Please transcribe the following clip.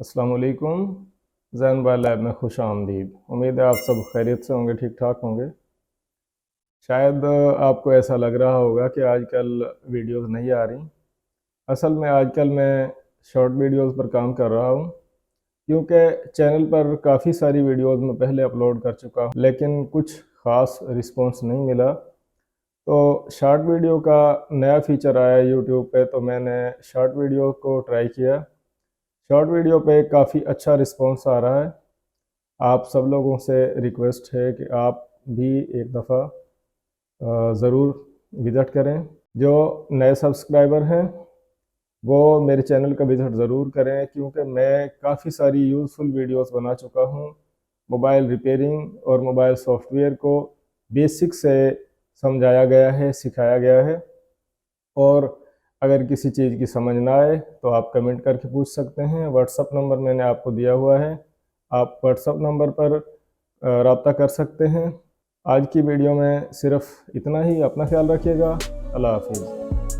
अस्सलाम वालेकुम। Jain bye lab में खुश आमदीद। उम्मीद है आप सब खैरियत से होंगे, ठीक ठाक होंगे। शायद आपको ऐसा लग रहा होगा कि आजकल वीडियोस नहीं आ रही। असल में आजकल मैं शॉर्ट वीडियोस पर काम कर रहा हूँ, क्योंकि चैनल पर काफ़ी सारी वीडियोस मैं पहले अपलोड कर चुका हूँ, लेकिन कुछ ख़ास रिस्पॉन्स नहीं मिला। तो शॉर्ट वीडियो का नया फीचर आया यूट्यूब पे, तो मैंने शॉर्ट वीडियो को ट्राई किया। शॉर्ट वीडियो पे काफ़ी अच्छा रिस्पॉन्स आ रहा है। आप सब लोगों से रिक्वेस्ट है कि आप भी एक दफ़ा ज़रूर विज़िट करें। जो नए सब्सक्राइबर हैं वो मेरे चैनल का विज़िट ज़रूर करें, क्योंकि मैं काफ़ी सारी यूज़फुल वीडियोस बना चुका हूँ। मोबाइल रिपेयरिंग और मोबाइल सॉफ्टवेयर को बेसिक से समझाया गया है, सिखाया गया है। और अगर किसी चीज़ की समझ ना आए तो आप कमेंट करके पूछ सकते हैं। व्हाट्सअप नंबर मैंने आपको दिया हुआ है, आप व्हाट्सअप नंबर पर रब्ता कर सकते हैं। आज की वीडियो में सिर्फ इतना ही। अपना ख्याल रखिएगा। अल्लाह हाफिज़।